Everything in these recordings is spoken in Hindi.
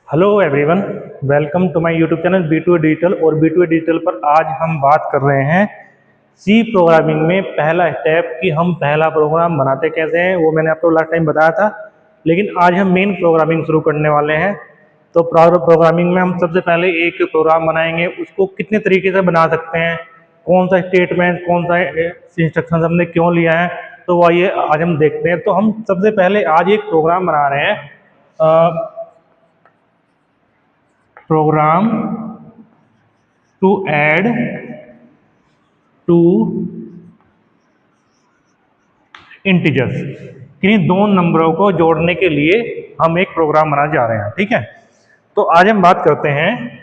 Hello everyone, welcome to my YouTube channel B2A digital. और B2A डिजिटल पर आज हम बात कर रहे हैं सी प्रोग्रामिंग में पहला स्टेप कि हम पहला प्रोग्राम बनाते कैसे हैं। वो मैंने आपको लास्ट टाइम बताया था, लेकिन आज हम मेन प्रोग्रामिंग शुरू करने वाले हैं। तो प्रोग्रामिंग में हम सबसे पहले एक प्रोग्राम बनाएंगे। उसको कितने तरीके से बना सकते हैं, कौन सा स्टेटमेंट, कौन सा इंस्ट्रक्शन हमने क्यों लिया है, तो वो ये आज हम देखते हैं। तो हम सबसे पहले आज एक प्रोग्राम बना रहे हैं, program to add two integers, किन्हीं दो नंबरों को जोड़ने के लिए हम एक प्रोग्राम बनाने जा रहे हैं। ठीक है, तो आज हम बात करते हैं।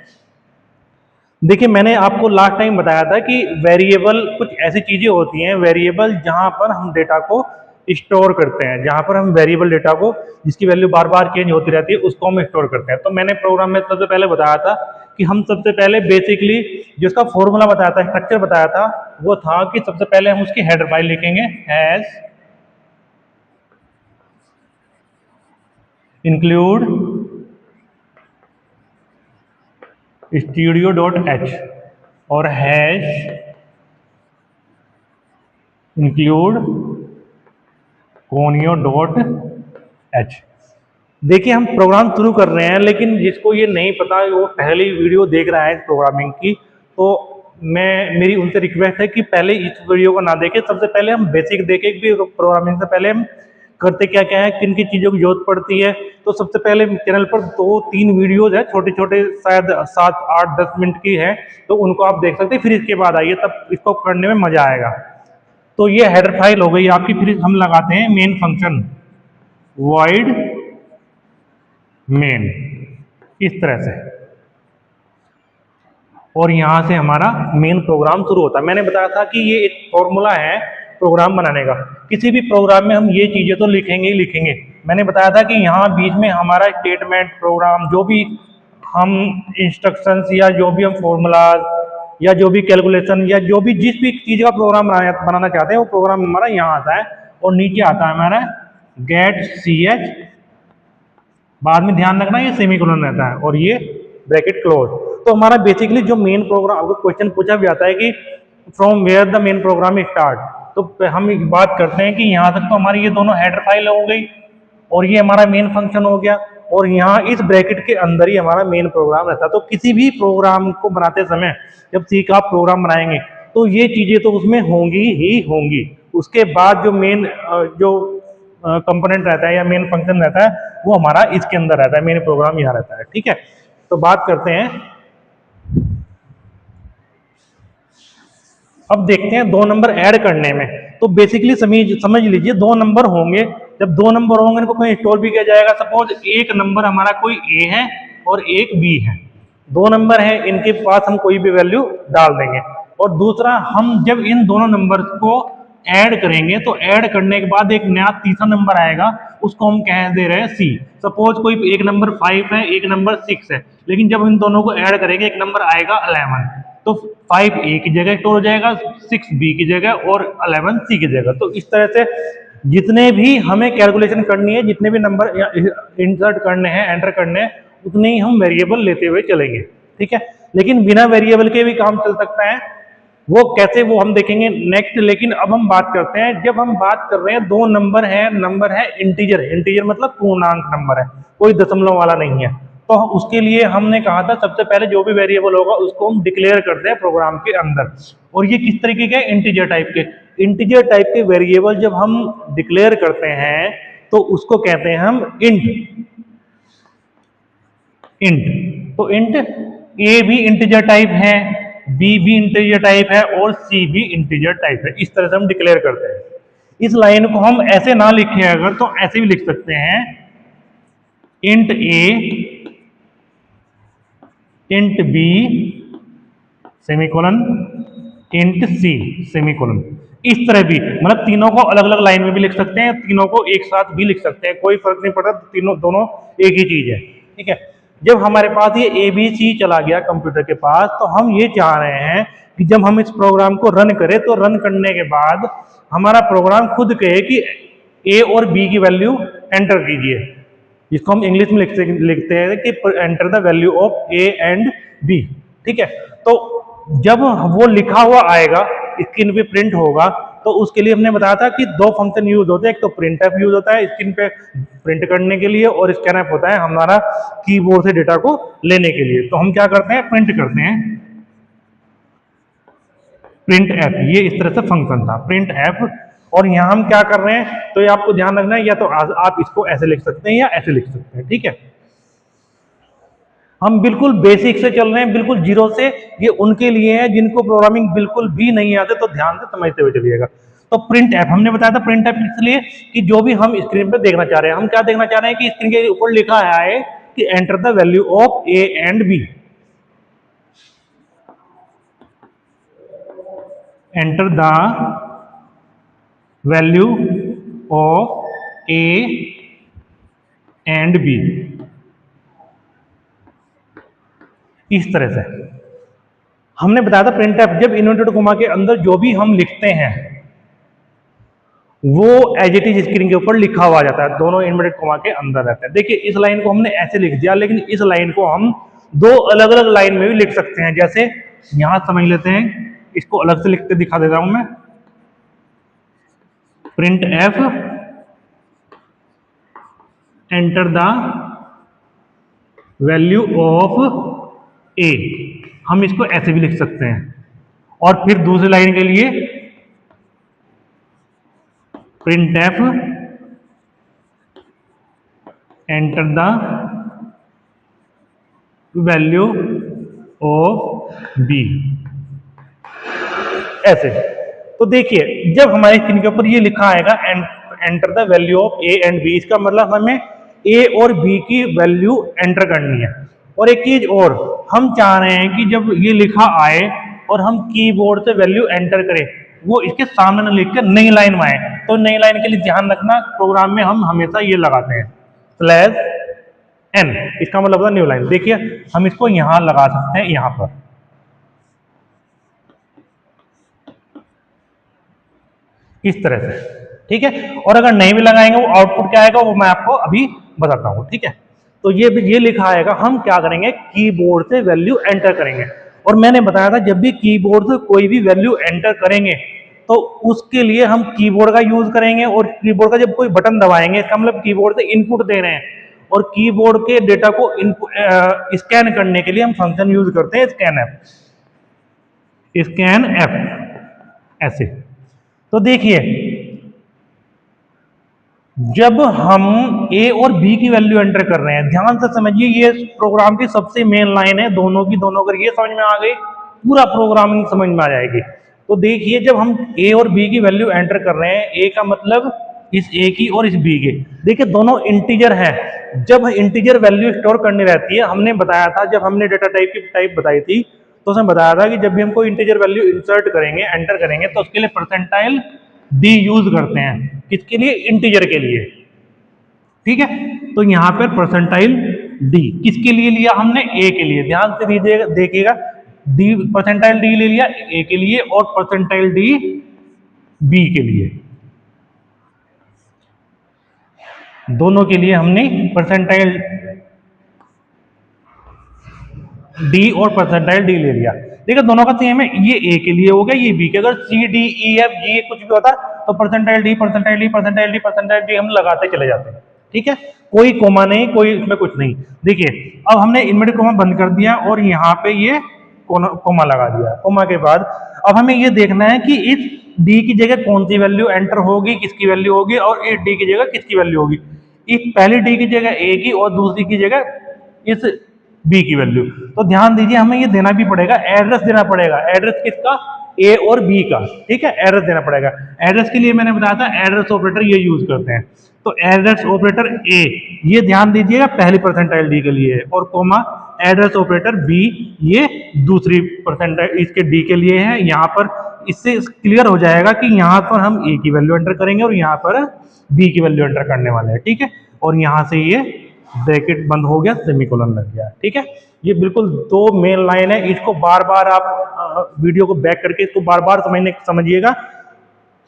देखिए, मैंने आपको लास्ट टाइम बताया था कि वेरिएबल कुछ ऐसी चीजें होती हैं, वेरिएबल जहां पर हम डेटा को स्टोर करते हैं, जहां पर हम वेरिएबल डेटा को जिसकी वैल्यू बार बार चेंज होती रहती है उसको हम स्टोर करते हैं। तो मैंने प्रोग्राम में सबसे पहले बताया था कि हम सबसे पहले बेसिकली जो उसका फॉर्मूला बताया था, स्ट्रक्चर बताया था, वो था कि सबसे पहले हम उसकी हेडर फाइल लिखेंगे हैज इंक्लूड studio.h और हैश इंक्लूड conio.h। देखिए, हम प्रोग्राम शुरू कर रहे हैं, लेकिन जिसको ये नहीं पता वो पहली वीडियो देख रहा है प्रोग्रामिंग की, तो मेरी उनसे रिक्वेस्ट है कि पहले इस वीडियो को ना देखें। सबसे पहले हम बेसिक देखें कि प्रोग्रामिंग से पहले हम करते क्या क्या है, किन किन चीज़ों की जरूरत पड़ती है। तो सबसे पहले चैनल पर 2-3 वीडियोज है, छोटे छोटे, शायद 7-8-10 मिनट की है, तो उनको आप देख सकते हैं। फिर इसके बाद आइए, तब इसको करने में मजा आएगा। तो ये हेडर फाइल हो गई आपकी। फिर हम लगाते हैं मेन फंक्शन void मेन, इस तरह से, और यहां से हमारा मेन प्रोग्राम शुरू होता है। मैंने बताया था कि ये एक फॉर्मूला है प्रोग्राम बनाने का। किसी भी प्रोग्राम में हम ये चीजें तो लिखेंगे ही लिखेंगे। मैंने बताया था कि यहाँ बीच में हमारा स्टेटमेंट, प्रोग्राम, जो भी हम इंस्ट्रक्शंस या जो भी हम फॉर्मूलाज या जो भी कैलकुलेशन या जो भी जिस भी चीज का प्रोग्राम बनाना चाहते हैं, वो प्रोग्राम हमारा यहाँ आता है। और नीचे आता है हमारा गेट ch, बाद में ध्यान रखना ये सेमीकोलन रहता है, और ये ब्रैकेट क्लोज। तो हमारा बेसिकली जो मेन प्रोग्राम, अगर क्वेश्चन पूछा भी जाता है कि from where the main program start, तो हम एक बात करते हैं कि यहाँ तक तो हमारी ये दोनों हेडर फाइल हो गई, और ये हमारा मेन फंक्शन हो गया, और यहाँ इस ब्रैकेट के अंदर ही हमारा मेन प्रोग्राम रहता है। तो किसी भी प्रोग्राम को बनाते समय, जब सी का प्रोग्राम बनाएंगे, तो ये चीजें तो उसमें होंगी ही होंगी। उसके बाद जो मेन जो कंपोनेंट रहता है या मेन फंक्शन रहता है, वो हमारा इसके अंदर रहता है, मेन प्रोग्राम यहाँ रहता है। ठीक है, तो बात करते हैं, अब देखते हैं 2 नंबर ऐड करने में। तो बेसिकली समझ लीजिए, 2 नंबर होंगे। जब 2 नंबर होंगे, इनको कहीं स्टोर भी किया जाएगा। सपोज एक नंबर हमारा कोई ए है और एक बी है, 2 नंबर है, इनके पास हम कोई भी वैल्यू डाल देंगे। और दूसरा, हम जब इन दोनों नंबर को ऐड करेंगे, तो ऐड करने के बाद एक नया तीसरा नंबर आएगा, उसको हम कह दे रहे हैं सी। सपोज कोई एक नंबर 5 है, एक नंबर 6 है, लेकिन जब इन दोनों को ऐड करेंगे, एक नंबर आएगा 11, तो 5 ए की जगह स्टोर हो जाएगा, 6 बी की जगह और 11 सी की जगह। तो इस तरह से जितने भी हमें कैलकुलेशन करनी है, जितने भी नंबर इंसर्ट करने हैं, एंटर करने हैं, उतने ही हम वेरिएबल लेते हुए चलेंगे। ठीक है, लेकिन बिना वेरिएबल के भी काम चल सकता है, वो कैसे, वो हम देखेंगे नेक्स्ट। लेकिन अब हम बात करते हैं, जब हम बात कर रहे हैं 2 नंबर है इंटीजर, इंटीजर मतलब पूर्णांक नंबर है, कोई दशमलव वाला नहीं है। तो उसके लिए हमने कहा था सबसे पहले जो भी वेरिएबल होगा उसको हम डिक्लेयर करते हैं प्रोग्राम के अंदर। और ये किस तरीके के, इंटीजर टाइप के। इंटीजर टाइप के वेरिएबल जब हम डिक्लेयर करते हैं, तो उसको कहते हैं हम इंट। तो इंट ए भी इंटीजर टाइप है, बी भी इंटीजर टाइप है, और सी भी इंटीजर टाइप है। इस तरह से हम डिक्लेयर करते हैं। इस लाइन को हम ऐसे ना लिखें अगर, तो ऐसे भी लिख सकते हैं, इंट ए इंट बी सेमीकोलन इंट सी सेमीकोलन। इस तरह भी, मतलब तीनों को अलग अलग लाइन में भी लिख सकते हैं, तीनों को एक साथ भी लिख सकते हैं, कोई फर्क नहीं पड़ता, तीनों दोनों एक ही चीज है। ठीक है, जब हमारे पास ये ABC चला गया कंप्यूटर के पास, तो हम ये चाह रहे हैं कि जब हम इस प्रोग्राम को रन करें, तो रन करने के बाद हमारा प्रोग्राम खुद कहे कि A और B की वैल्यू एंटर कीजिए। इसको हम इंग्लिश में लिखते हैं कि enter the value of A and B. ठीक है, तो जब वो लिखा हुआ आएगा स्क्रीन पे प्रिंट होगा तो उसके लिए हमने बताया था कि दो फंक्शन यूज होते हैं, एक तो प्रिंट एफ यूज होता है स्क्रीन पे प्रिंट करने के लिए, और स्कैन एफ होता है हमारा कीबोर्ड से डेटा को लेने के लिए। तो हम क्या करते हैं, प्रिंट करते हैं प्रिंट एफ, ये इस तरह से फंक्शन था प्रिंट एफ। और यहाँ हम क्या कर रहे हैं, तो ये आपको ध्यान रखना है, या तो आप इसको ऐसे लिख सकते हैं या ऐसे लिख सकते हैं। ठीक है, हम बिल्कुल बेसिक से चल रहे हैं, बिल्कुल जीरो से। ये उनके लिए है जिनको प्रोग्रामिंग बिल्कुल भी नहीं आते, तो ध्यान से समझते हुए चलिएगा। तो प्रिंट एफ हमने बताया था, प्रिंट एफ इसलिए कि जो भी हम स्क्रीन पर देखना चाह रहे हैं, हम क्या देखना चाह रहे हैं कि स्क्रीन के ऊपर लिखा है कि enter the value of A and B, enter the value of A and B, इस तरह से हमने बताया था। प्रिंट एफ जब इन्वर्टेड कोमा के अंदर जो भी हम लिखते हैं वो एज इट इज स्क्रीन के ऊपर लिखा हुआ जाता है, दोनों इन्वर्टेड कोमा के अंदर रहते हैं। देखिए इस लाइन को हमने ऐसे लिख दिया, लेकिन इस लाइन को हम दो अलग अलग लाइन में भी लिख सकते हैं। जैसे यहां समझ लेते हैं, इसको अलग से लिख के दिखा देता हूं मैं। Print F enter the value of A, हम इसको ऐसे भी लिख सकते हैं। और फिर दूसरी लाइन के लिए print F enter the value of B, ऐसे। तो देखिए जब हमारे स्क्रीन के ऊपर ये लिखा आएगा enter the value of A and B, इसका मतलब हमें ए और बी की वैल्यू एंटर करनी है। और एक चीज और, हम चाह रहे हैं कि जब ये लिखा आए और हम कीबोर्ड से वैल्यू एंटर करें, वो इसके सामने न लिख कर नई लाइन में आए। तो नई लाइन के लिए ध्यान रखना, प्रोग्राम में हम हमेशा ये लगाते हैं /n, इसका मतलब होता है न्यू लाइन। देखिए हम इसको यहां लगा सकते हैं, यहां पर इस तरह से। ठीक है, और अगर नहीं भी लगाएंगे वो आउटपुट क्या आएगा वो मैं आपको अभी बताता हूं। ठीक है, तो ये लिखा आएगा, हम क्या करेंगे कीबोर्ड से वैल्यू एंटर करेंगे। और मैंने बताया था जब भी कीबोर्ड से कोई भी वैल्यू एंटर करेंगे तो उसके लिए हम कीबोर्ड का यूज करेंगे। और कीबोर्ड का जब कोई बटन दबाएंगे इसका मतलब कीबोर्ड से इनपुट दे रहे हैं, और कीबोर्ड के डेटा को स्कैन करने के लिए हम फंक्शन यूज करते हैं स्कैन एफ, ऐसे। तो देखिए जब हम ए और बी की वैल्यू एंटर कर रहे हैं, ध्यान से समझिए, ये प्रोग्राम की सबसे मेन लाइन है, दोनों की दोनों। अगर ये समझ में आ गई पूरा प्रोग्रामिंग समझ में आ जाएगी। तो देखिए जब हम ए और बी की वैल्यू एंटर कर रहे हैं, ए का मतलब इस ए की और इस बी के, देखिए दोनों इंटीजर हैं। जब इंटीजर वैल्यू स्टोर करनी रहती है, हमने बताया था जब हमने डेटा टाइप की टाइप बताई थी तो उसमें बताया था कि जब भी हम कोई इंटीजर वैल्यू इंसर्ट करेंगे, एंटर करेंगे, तो उसके लिए परसेंटाइल डी यूज करते हैं। किसके लिए? इंटीजर के लिए। ठीक है, तो यहां पर परसेंटाइल डी किसके लिए लिया हमने? ए के लिए। ध्यान से दीजिएगा, देखिएगा, डी परसेंटाइल डी ले लिया ए के लिए और परसेंटाइल डी बी के लिए, दोनों के लिए हमने परसेंटाइल डी और परसेंटाइल डी ले लिया। देखिए दोनों का सेम है, ये ए के लिए हो गया, ये बी के। अगर C D E F G कुछ भी होता तो percentile D percentile D percentile D percentile D हम लगाते चले जाते हैं। ठीक है, कोई कोमा नहीं, कोई इसमें कुछ नहीं। देखिए अब हमने इनवर्टेड कोमा बंद कर दिया और यहाँ पे ये कोमा लगा दिया। कोमा के बाद अब हमें ये देखना है कि इस डी की जगह कौन सी वैल्यू एंटर होगी, किसकी वैल्यू होगी, और इस डी की जगह किसकी वैल्यू होगी। इस पहली डी की जगह ए की और दूसरी की जगह इस बी की वैल्यू। तो ध्यान दीजिए हमें ये देना भी पड़ेगा, एड्रेस देना पड़ेगा। एड्रेस किसका? ए और बी का। ठीक है, एड्रेस देना पड़ेगा। एड्रेस के लिए मैंने बताया था एड्रेस ऑपरेटर ये यूज करते हैं। तो एड्रेस ऑपरेटर ए, ये ध्यान दीजिएगा पहली परसेंटाइल डी के लिए है, और कोमा एड्रेस ऑपरेटर बी ये दूसरी परसेंटाइल इसके डी के लिए है। यहाँ पर इससे क्लियर हो जाएगा कि यहाँ पर हम ए की वैल्यू एंटर करेंगे और यहाँ पर बी की वैल्यू एंटर करने वाले हैं। ठीक है, और यहाँ से ये ब्रैकेट बंद हो गया, सेमीकोलन लग गया। ठीक है, ये बिल्कुल दो मेन लाइन है। इसको बार बार आप वीडियो को बैक करके इसको बार बार समझिएगा,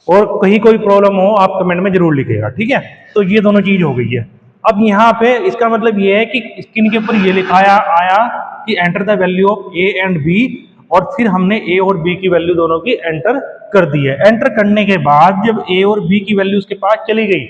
और कहीं कोई प्रॉब्लम हो आप कमेंट में जरूर लिखिएगा। ठीक है, तो ये दोनों चीज हो गई है। अब यहाँ पे इसका मतलब ये है कि स्क्रीन के ऊपर ये लिखाया आया कि enter the value of A and B, और फिर हमने ए और बी की वैल्यू दोनों की एंटर कर दी है। एंटर करने के बाद जब ए और बी की वैल्यू उसके पास चली गई,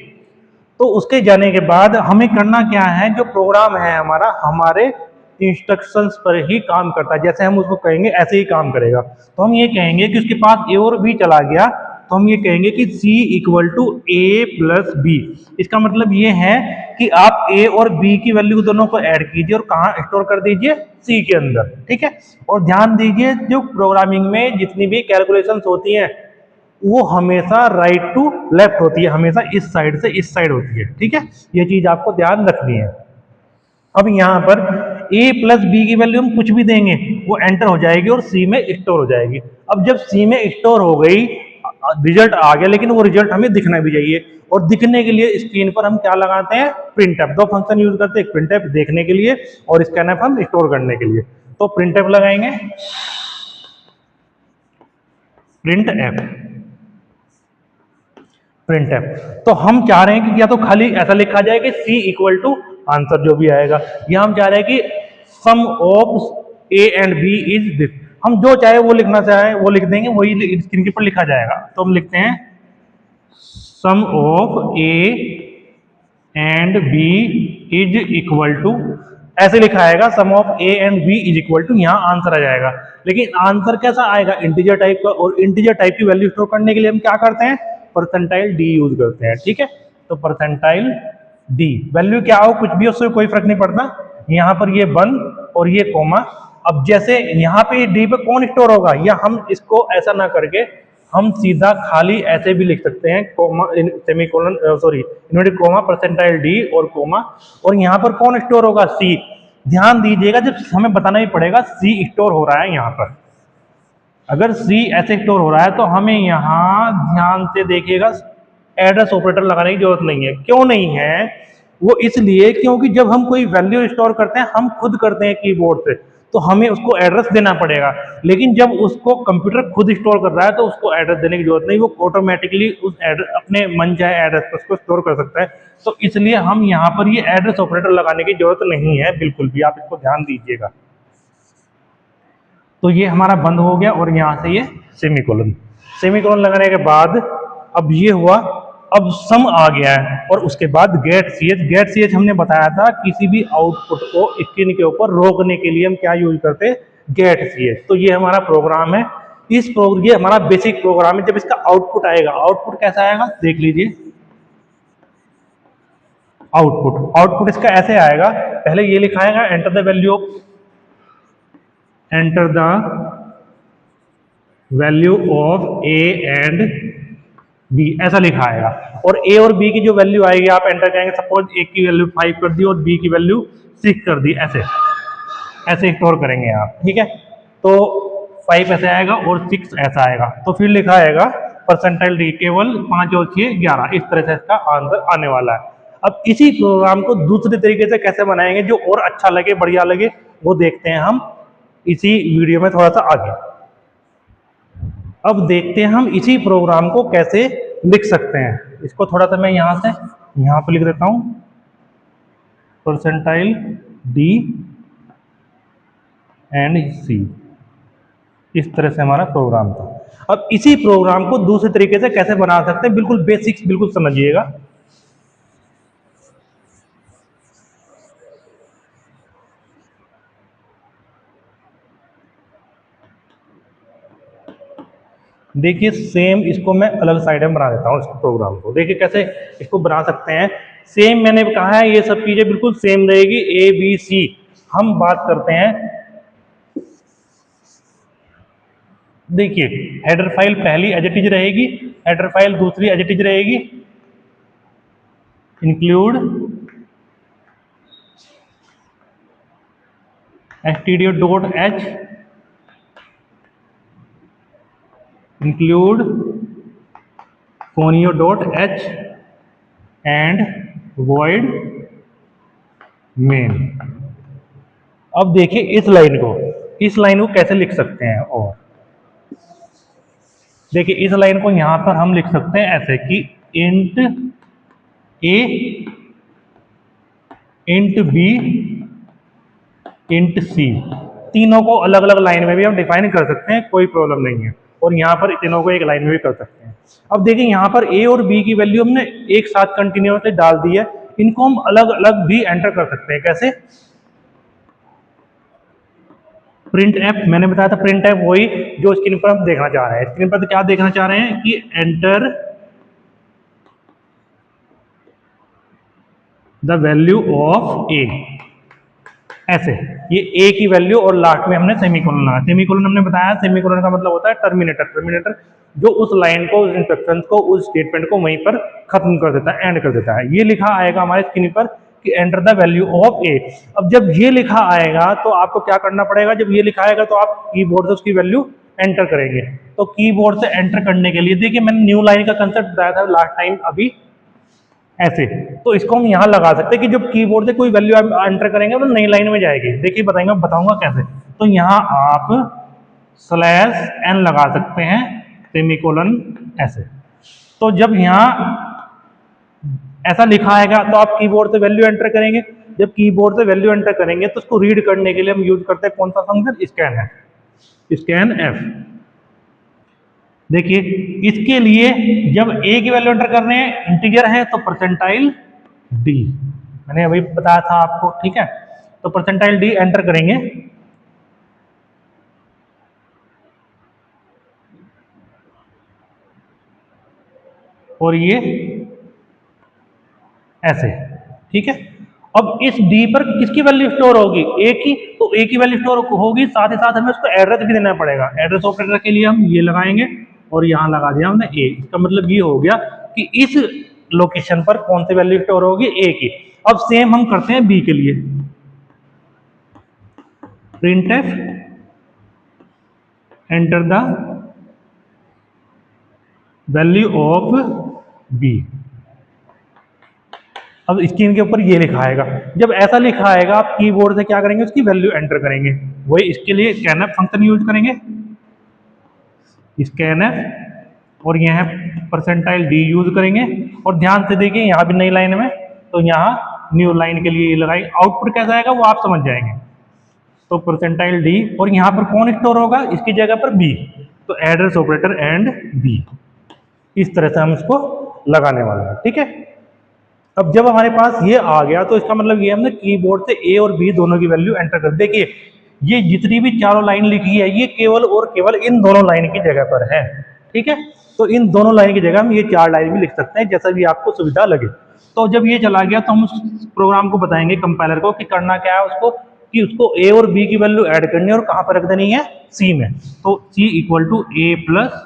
तो उसके जाने के बाद हमें करना क्या है, जो प्रोग्राम है हमारा हमारे इंस्ट्रक्शंस पर ही काम करता है, जैसे हम उसको कहेंगे ऐसे ही काम करेगा। तो हम ये कहेंगे कि उसके पास ए और बी चला गया, तो हम ये कहेंगे कि C equal to A plus B. इसका मतलब ये है कि आप ए और बी की वैल्यू दोनों को ऐड कीजिए और कहाँ स्टोर कर दीजिए, C के अंदर, ठीक है। और ध्यान दीजिए, जो प्रोग्रामिंग में जितनी भी कैलकुलेशंस होती हैं वो हमेशा राइट टू लेफ्ट होती है, हमेशा इस साइड से इस साइड होती है, ठीक है। ये चीज आपको ध्यान रखनी है। अब यहाँ पर a प्लस बी की वैल्यू हम कुछ भी देंगे वो एंटर हो जाएगी और C में स्टोर हो जाएगी। अब जब C में स्टोर हो गई, रिजल्ट आ गया, लेकिन वो रिजल्ट हमें दिखना भी चाहिए, और दिखने के लिए स्क्रीन पर हम क्या लगाते हैं, प्रिंटफ। दो फंक्शन यूज करते हैं, एक प्रिंटफ देखने के लिए और स्कैनफ हम स्टोर करने के लिए। तो प्रिंटफ लगाएंगे, प्रिंट एफ, प्रिंटफ। तो हम चाह रहे हैं कि या तो खाली ऐसा लिखा जाए कि C इक्वल टू आंसर जो भी आएगा, या हम चाह रहे हैं कि sum of A and B is this. हम जो चाहे वो लिखना चाहे वो लिख देंगे, वही स्क्रीन के ऊपर लिखा जाएगा। तो हम लिखते हैं sum of A and B is equal to, ऐसे लिखा आएगा sum of A and B is equal to, यहाँ आंसर आ जाएगा। लेकिन आंसर कैसा आएगा, इंटीजर टाइप का, और इंटीजर टाइप की वैल्यू स्टोर करने के लिए हम क्या करते हैं, परसेंटाइल डी यूज करते हैं, ठीक है। तो परसेंटाइल डी, वैल्यू क्या हो कुछ भी, उससे कोई फर्क नहीं पड़ता। यहाँ पर ये 1 और ये कोमा। अब जैसे यहाँ पे डी पे कौन स्टोर होगा, या हम इसको ऐसा ना करके हम सीधा खाली ऐसे भी लिख सकते हैं, comma semicolon, sorry inverted comma, percentile D और कोमा, और यहाँ पर कौन स्टोर होगा, सी। ध्यान दीजिएगा, जब हमें बताना ही पड़ेगा सी स्टोर हो रहा है यहाँ पर। अगर सी ऐसे स्टोर हो रहा है तो हमें यहाँ ध्यान से देखिएगा, एड्रेस ऑपरेटर लगाने की जरूरत नहीं है। क्यों नहीं है, वो इसलिए क्योंकि जब हम कोई वैल्यू स्टोर करते हैं हम खुद करते हैं कीबोर्ड से, तो हमें उसको एड्रेस देना पड़ेगा। लेकिन जब उसको कंप्यूटर खुद स्टोर कर रहा है तो उसको एड्रेस देने की जरूरत नहीं, वो ऑटोमेटिकली उस एड्रेस अपने मन चाहे एड्रेस पर उसको स्टोर कर सकता है। तो इसलिए हम यहाँ पर ये एड्रेस ऑपरेटर लगाने की जरूरत नहीं है बिल्कुल भी, आप इसको ध्यान दीजिएगा। तो ये हमारा बंद हो गया और यहाँ से ये सेमीकोलन, सेमीकोलन लगाने के बाद अब ये हुआ, अब सम आ गया है, और उसके बाद गेट सीएच। गेट सीएच हमने बताया था किसी भी आउटपुट को स्क्रीन के ऊपर रोकने के लिए हम क्या यूज करते हैं, गेट सीएच। तो ये हमारा प्रोग्राम है, इस प्रोग्राम, ये हमारा बेसिक प्रोग्राम है। जब इसका आउटपुट आएगा, आउटपुट कैसा आएगा देख लीजिए। आउटपुट इसका ऐसे आएगा, पहले ये लिखाएगा enter the value of, enter the value of A and B, ऐसा लिखा आएगा। और ए और बी की जो वैल्यू आएगी आप एंटर करेंगे, सपोज ए की वैल्यू 5 कर दी और बी की वैल्यू 6 कर दी, ऐसे ऐसे स्टोर करेंगे आप, ठीक है। तो 5 ऐसे आएगा और 6 ऐसा आएगा। तो फिर लिखा आएगा परसेंटाइल डी, केवल 5 और 6 11, इस तरह से इसका आंसर आने वाला है। अब इसी प्रोग्राम को दूसरे तरीके से कैसे बनाएंगे जो और अच्छा लगे, बढ़िया लगे, वो देखते हैं हम इसी वीडियो में थोड़ा सा आगे। अब देखते हैं हम इसी प्रोग्राम को कैसे लिख सकते हैं। इसको थोड़ा सा मैं यहाँ से यहाँ पर लिख देता हूँ, परसेंटाइल डी एंड सी, इस तरह से हमारा प्रोग्राम था। अब इसी प्रोग्राम को दूसरे तरीके से कैसे बना सकते हैं, बिल्कुल बेसिक्स बिल्कुल समझिएगा। देखिए सेम इसको मैं अलग साइड में बना देता हूँ, इस प्रोग्राम को देखिए कैसे इसको बना सकते हैं। सेम मैंने कहा है ये सब चीजें बिल्कुल सेम रहेगी, ए बी सी। हम बात करते हैं, देखिए हेडर फाइल पहली एज इट इज रहेगी, हेडर फाइल दूसरी एज इट इज रहेगी, include stdio.h, include fonio.h and void main। अब देखिए इस लाइन को कैसे लिख सकते हैं, और देखिए इस लाइन को यहां पर हम लिख सकते हैं ऐसे कि इंट ए इंट बी इंट सी, तीनों को अलग अलग लाइन में भी हम डिफाइन कर सकते हैं, कोई प्रॉब्लम नहीं है। और यहाँ पर तीनों को एक लाइन में भी कर सकते हैं। अब देखिए यहाँ पर ए और बी की वैल्यू हमने एक साथ कंटिन्यूसली डाल दी है, इनको हम अलग अलग भी एंटर कर सकते हैं। कैसे? प्रिंट एफ, मैंने बताया था प्रिंट एफ वही जो स्क्रीन पर हम देखना चाह रहे हैं। स्क्रीन पर तो क्या देखना चाह रहे हैं कि एंटर द वैल्यू ऑफ ए, ऐसे ये ए की वैल्यू और लास्ट में हमने सेमीकोलन लगाया। सेमीकोलन हमने बताया, सेमीकोलन का मतलब होता है टर्मिनेटर। टर्मिनेटर जो उस लाइन को, उस इंस्ट्रक्शन को, उस स्टेटमेंट को वहीं पर खत्म कर देता है, एंड कर देता है। ये लिखा आएगा हमारे स्क्रीन पर कि एंटर द वैल्यू ऑफ ए। अब जब ये लिखा आएगा तो आपको क्या करना पड़ेगा? जब ये लिखा आएगा तो आप कीबोर्ड से उसकी वैल्यू एंटर करेंगे। तो कीबोर्ड से एंटर करने के लिए देखिए मैंने न्यू लाइन का कंसेप्ट बताया था लास्ट टाइम अभी, ऐसे तो इसको हम यहाँ लगा सकते हैं कि जब कीबोर्ड से कोई वैल्यू आप एंटर करेंगे तो नई लाइन में जाएगी। देखिए बताऊंगा कैसे। तो यहाँ आप स्लैश एन लगा सकते हैं, सेमीकोलन ऐसे। तो जब यहाँ ऐसा लिखा आएगा तो आप कीबोर्ड से वैल्यू एंटर करेंगे। जब कीबोर्ड से वैल्यू एंटर करेंगे तो उसको रीड करने के लिए हम यूज करते हैं कौन सा function? Scan F, scan F. देखिए इसके लिए जब ए की वैल्यू एंटर कर रहे हैं, इंटीजर है तो परसेंटाइल डी, मैंने अभी बताया था आपको, ठीक है। तो परसेंटाइल डी एंटर करेंगे और ये ऐसे, ठीक है। अब इस डी पर किसकी वैल्यू स्टोर होगी? ए की। तो ए की वैल्यू स्टोर होगी, साथ ही साथ हमें उसको एड्रेस भी देना पड़ेगा। एड्रेस ऑपरेटर के लिए हम ये लगाएंगे और यहाँ लगा दिया हमने ए। इसका मतलब ये हो गया कि इस लोकेशन पर कौन सी वैल्यू स्टोर होगी? ए की। अब सेम हम करते हैं बी के लिए, print F enter the value of B. अब स्क्रीन के ऊपर ये लिखा आएगा। जब ऐसा लिखा आएगा आप कीबोर्ड से क्या करेंगे? उसकी वैल्यू एंटर करेंगे। वही इसके लिए स्कैनएफ फंक्शन यूज करेंगे, स्कैनएफ, और यह परसेंटाइल डी यूज करेंगे। और ध्यान से देखिए यहाँ भी नई लाइन में, तो यहाँ न्यू लाइन के लिए लगाई। आउटपुट कैसा आएगा वो आप समझ जाएंगे। तो परसेंटाइल डी, और यहाँ पर कौन स्टोर होगा? इसकी जगह पर बी, तो एड्रेस ऑपरेटर एंड बी। इस तरह से हम इसको लगाने वाले हैं, ठीक है। अब जब हमारे पास ये आ गया तो इसका मतलब ये हमने कीबोर्ड से ए और बी दोनों की वैल्यू एंटर कर। देखिए ये जितनी भी चारों लाइन लिखी है ये केवल और केवल इन दोनों लाइन की जगह पर है, ठीक है। तो इन दोनों लाइन की जगह हम ये चार लाइन भी लिख सकते हैं, जैसा भी आपको सुविधा लगे। तो जब ये चला गया तो हम उस प्रोग्राम को बताएंगे कंपाइलर को कि करना क्या है उसको, कि उसको ए और बी की वैल्यू ऐड करनी है और कहाँ पर रख देनी है? सी में। तो C equal to A plus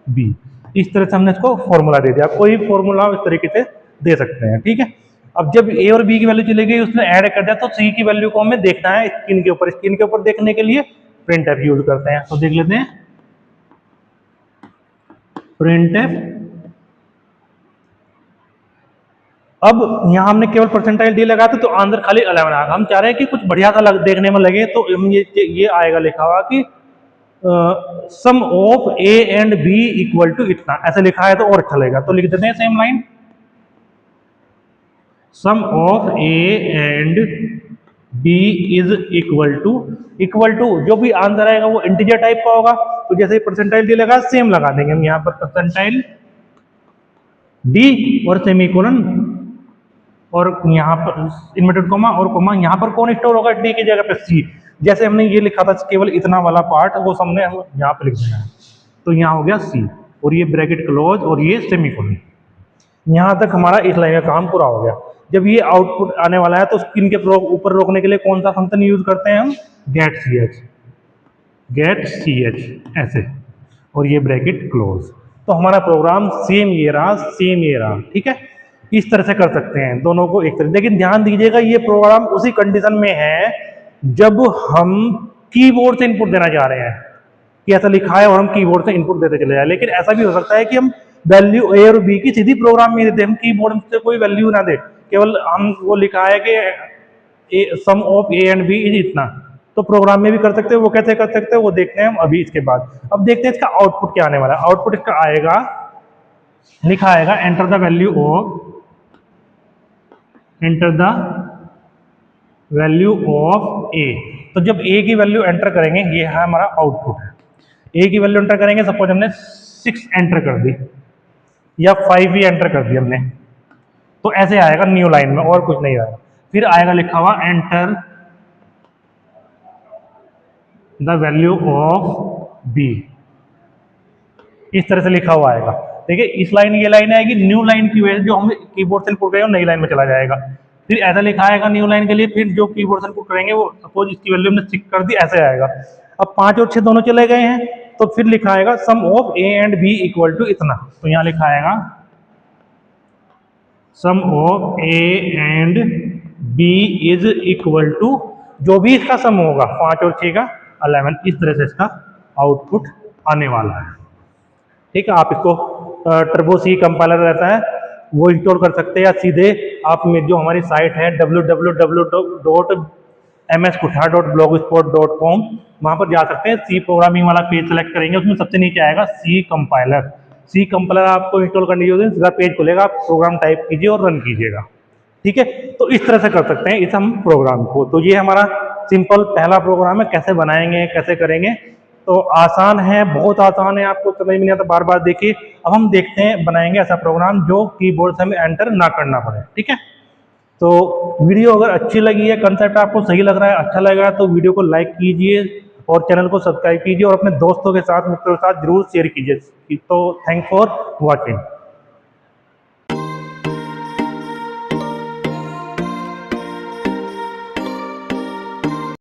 B. इस तरह से हमने इसको फॉर्मूला दे दिया। कोई फॉर्मूला इस तरीके से दे सकते हैं, ठीक है। अब जब ए और बी की वैल्यू चली गई, उसने ऐड कर दिया, तो सी की वैल्यू को हमें देखना है स्क्रीन के ऊपर। स्क्रीन के ऊपर देखने के लिए प्रिंट एफ यूज करते हैं। तो देख लेते हैं, प्रिंट एफ। अब यहां हमने केवल परसेंटाइल डी लगा तो आंसर खाली 11 आएगा। हम चाह रहे हैं कि कुछ बढ़िया सा देखने में लगे, तो हम ये आएगा लिखा हुआ कि sum of A and B equal to इतना, ऐसे लिखा है तो और अच्छा लगेगा। तो लिख देते हैं same line, sum of A and B is equal to जो भी आंसर आएगा वो इंटीजर टाइप का होगा। तो जैसे परसेंटाइल डी लगा, सेम लगा देंगे हम यहाँ पर परसेंटाइल डी और सेमीकोलन, और यहाँ पर इनवर्टेड कोमा और कोमा। यहाँ पर कौन स्टोर होगा? डी की जगह पे सी। जैसे हमने ये लिखा था केवल इतना वाला पार्ट, वो हमने यहाँ पे लिख दिया है। तो यहाँ हो गया सी, और ये ब्रैकेट क्लोज, और ये सेमीकोलन। यहाँ तक हमारा इस लाइन का काम पूरा हो गया। जब ये आउटपुट आने वाला है तो स्क्रीन के ऊपर रोकने के लिए कौन सा फंक्शन यूज करते हैं हम? गेट सी एच ऐसे, और ये ब्रैकेट क्लोज। तो हमारा प्रोग्राम सेम ये रहा, ठीक है। इस तरह से कर सकते हैं दोनों को एक तरह। लेकिन ध्यान दीजिएगा ये प्रोग्राम उसी कंडीशन में है जब हम कीबोर्ड से इनपुट देना चाह रहे हैं, कि ऐसा लिखा है और हम कीबोर्ड से इनपुट देते चले जाए। लेकिन ऐसा भी हो सकता है कि हम वैल्यू ए और बी की सीधी प्रोग्राम में देते, हम कीबोर्ड से कोई वैल्यू ना दे, केवल हम वो लिखा है कि sum of A and B is इतना। तो प्रोग्राम में भी कर सकते हैं। वो कैसे कर सकते हैं वो देखते हैं हम अभी इसके बाद। अब देखते हैं इसका आउटपुट क्या आने वाला है। आउटपुट इसका आएगा, लिखा आएगा एंटर द वैल्यू ऑफ ए। तो जब ए की वैल्यू एंटर करेंगे, ये है हमारा आउटपुट है। ए की वैल्यू एंटर करेंगे, सपोज हमने 6 एंटर कर दी या 5 ही एंटर कर दी हमने, तो ऐसे आएगा न्यू लाइन में, और कुछ नहीं आएगा। फिर आएगा लिखा हुआ enter the value of B, इस तरह से लिखा हुआ आएगा। देखिए इस लाइन, ये लाइन आएगी न्यू लाइन की वजह से, जो हम कीबोर्ड से इनपुट करेंगे नई लाइन में चला जाएगा। फिर ऐसा लिखा आएगा न्यू लाइन के लिए, फिर जो कीबोर्ड से इनपुट करेंगे वो सपोज इसकी वैल्यू हमने 6 कर दी, ऐसे आएगा। अब 5 और 6 दोनों चले गए हैं, तो फिर लिखा आएगा sum of A and B equal to इतना। तो यहाँ लिखा आएगा sum of A and B is equal to, जो भी इसका सम होगा 5 और 6 का 11, इस तरह से इसका आउटपुट आने वाला है। ठीक है, आप इसको टर्बो सी कंपाइलर रहता है वो इंस्टॉल कर सकते हैं, या सीधे आप में जो हमारी साइट है www.mskuthar.blogspot.com, वहाँ पर जा सकते हैं। सी प्रोग्रामिंग वाला पेज सेलेक्ट करेंगे, उसमें सबसे नीचे आएगा सी कंपाइलर। सी कंपाइलर आपको इंस्टॉल करने की जरूरत है, सीधा पेज खुलेगा, आप प्रोग्राम टाइप कीजिए और रन कीजिएगा। ठीक है, तो इस तरह से कर सकते हैं इस हम प्रोग्राम को। तो ये हमारा सिंपल पहला प्रोग्राम है, कैसे बनाएंगे कैसे करेंगे। तो आसान है, बहुत आसान है, आपको समझ में नहीं आता बार बार देखिए। अब हम देखते हैं बनाएंगे ऐसा प्रोग्राम जो कीबोर्ड से हमें एंटर ना करना पड़े। ठीक है, तो वीडियो अगर अच्छी लगी है, कंसेप्ट आपको सही लग रहा है, अच्छा लग रहा है, तो वीडियो को लाइक कीजिए और चैनल को सब्सक्राइब कीजिए और अपने दोस्तों के साथ, मित्रों के साथ जरूर शेयर कीजिए। तो थैंक्स फॉर वॉचिंग।